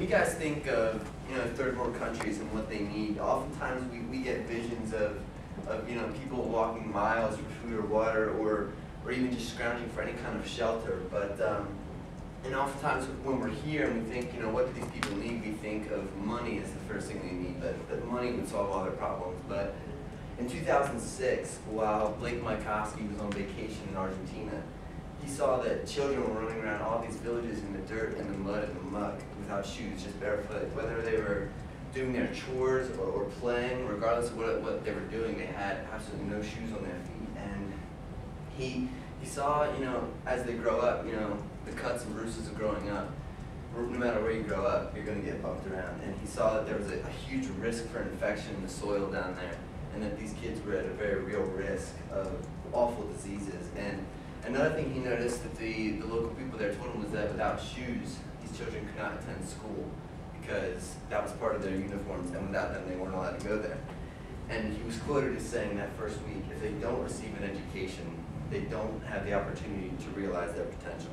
you guys think of, third world countries and what they need, oftentimes we get visions of people walking miles for food or water, or even just scrounging for any kind of shelter. But and oftentimes when we're here and we think, what do these people need, we think of money as the first thing they need, that money would solve all their problems. But in 2006, while Blake Mykowski was on vacation in Argentina, he saw that children were running around all these villages in the dirt and the mud and the muck without shoes, just barefoot. Whether they were doing their chores or playing, regardless of what they were doing, they had absolutely no shoes on their feet. And he saw, as they grow up, the cuts and bruises of growing up. No matter where you grow up, you're going to get bumped around. And he saw that there was a huge risk for infection in the soil down there, and that these kids were at a very real risk of awful diseases. And another thing he noticed that the local people there told him was that without shoes, these children could not attend school, because that was part of their uniforms, and without them they weren't allowed to go there. And he was quoted as saying that first week, if they don't receive an education, they don't have the opportunity to realize their potential.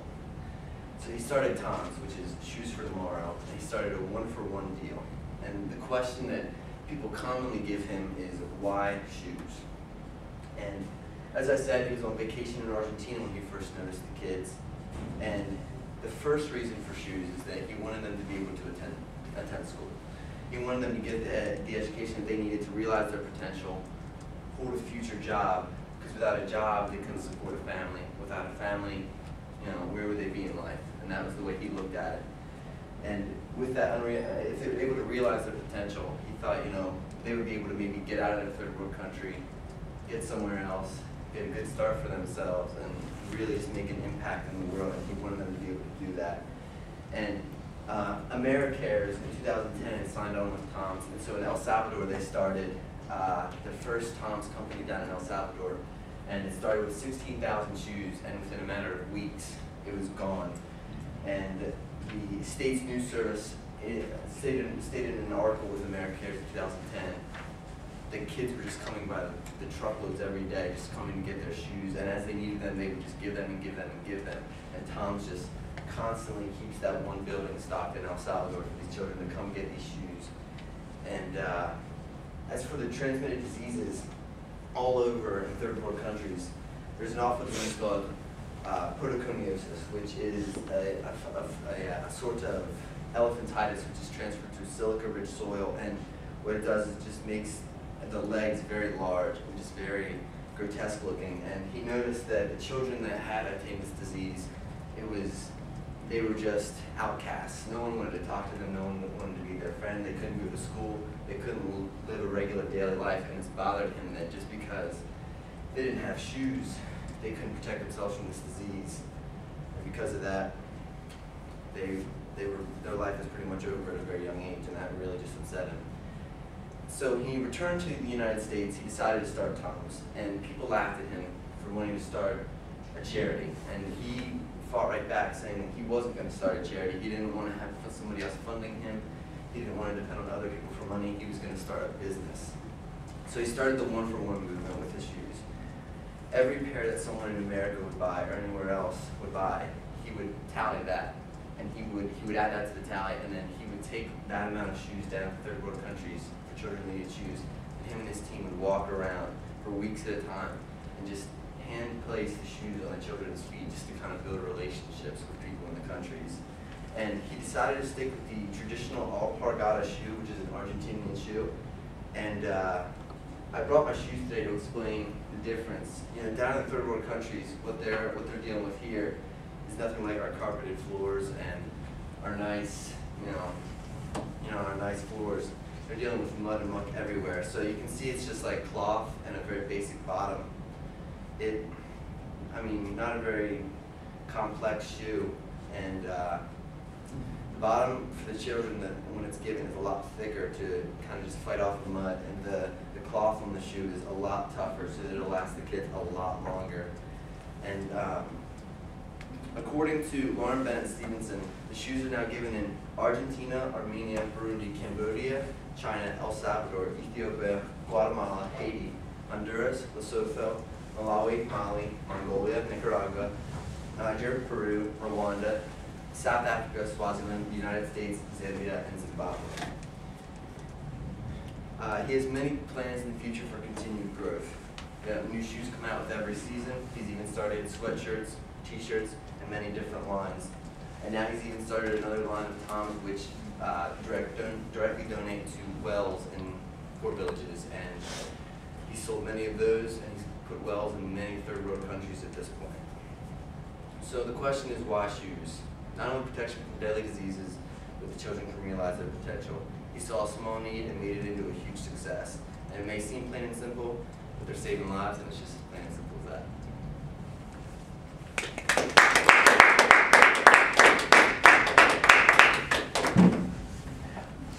So he started TOMS, which is Shoes for Tomorrow, and he started a one-for-one deal. And the question that people commonly give him is, why shoes? And as I said, he was on vacation in Argentina when he first noticed the kids. And the first reason for shoes is that he wanted them to be able to attend school. He wanted them to get the education that they needed to realize their potential, hold a future job, because without a job, they couldn't support a family. Without a family, where would they be in life? And that was the way he looked at it. And with that, if they were able to realize their potential, he thought, they would be able to maybe get out of a third world country, get somewhere else, get a good start for themselves, and really just make an impact in the world. And he wanted them to be able to do that. And AmeriCares in 2010 had signed on with TOMS, and so in El Salvador they started the first TOMS company down in El Salvador, and it started with 16,000 shoes, and within a matter of weeks it was gone. And the state's news service stated in an article with AmeriCares in 2010 that kids were just coming by the truckloads every day, just coming to get their shoes, and as they needed them, they would just give them and give them and give them. And TOMS just constantly keeps that one building stocked in El Salvador for these children to come get these shoes. And as for the transmitted diseases all over in third world countries, there's an awful disease called protoconiosis, which is a sort of elephantitis, which is transferred through silica-rich soil, and what it does is it just makes the legs very large and just very grotesque looking. And he noticed that the children that had attained this disease, they were just outcasts. No one wanted to talk to them, no one wanted to be their friend, they couldn't go to school, they couldn't live a regular daily life, and it's bothered him that just because they didn't have shoes, they couldn't protect themselves from this disease. And because of that, their life was pretty much over at a very young age, and that really just upset him. So he returned to the United States, he decided to start TOMS, and people laughed at him for wanting to start a charity. And he fought right back, saying that he wasn't going to start a charity. He didn't want to have somebody else funding him. He didn't want to depend on other people for money. He was going to start a business. So he started the one-for-one movement with his shoes. Every pair that someone in America would buy or anywhere else would buy, he would tally that, and he would add that to the tally, and then he would take that amount of shoes down to third world countries for children who needed shoes, and him and his team would walk around for weeks at a time and just hand place the shoes on the children's feet, just to kind of build relationships with people in the countries. And he decided to stick with the traditional alpargata shoe, which is an Argentinian shoe. And I brought my shoes today to explain the difference. Down in third world countries, what they're dealing with here is nothing like our carpeted floors and our nice, our nice floors. They're dealing with mud and muck everywhere. So you can see it's just like cloth and a very basic bottom. Not a very complex shoe, and the bottom for the children, when it's given, is a lot thicker to kind of just fight off the mud, and the cloth on the shoe is a lot tougher, so that it'll last the kids a lot longer. And according to Lauren Bennett Stevenson, the shoes are now given in Argentina, Armenia, Burundi, Cambodia, China, El Salvador, Ethiopia, Guatemala, Haiti, Honduras, Lesotho, Malawi, Mali, Mongolia, Nicaragua, Niger, Peru, Rwanda, South Africa, Swaziland, the United States, Zambia, and Zimbabwe. He has many plans in the future for continued growth. New shoes come out with every season. He's even started sweatshirts, t-shirts, and many different lines. And now he's even started another line of Toms which directly donate to wells in poor villages. And he's sold many of those, and he's put wells in many third world countries at this point. So the question is, why shoes? Not only protection from deadly diseases, but the children can realize their potential. He saw a small need and made it into a huge success. And it may seem plain and simple, but they're saving lives, and it's just as plain and simple as that.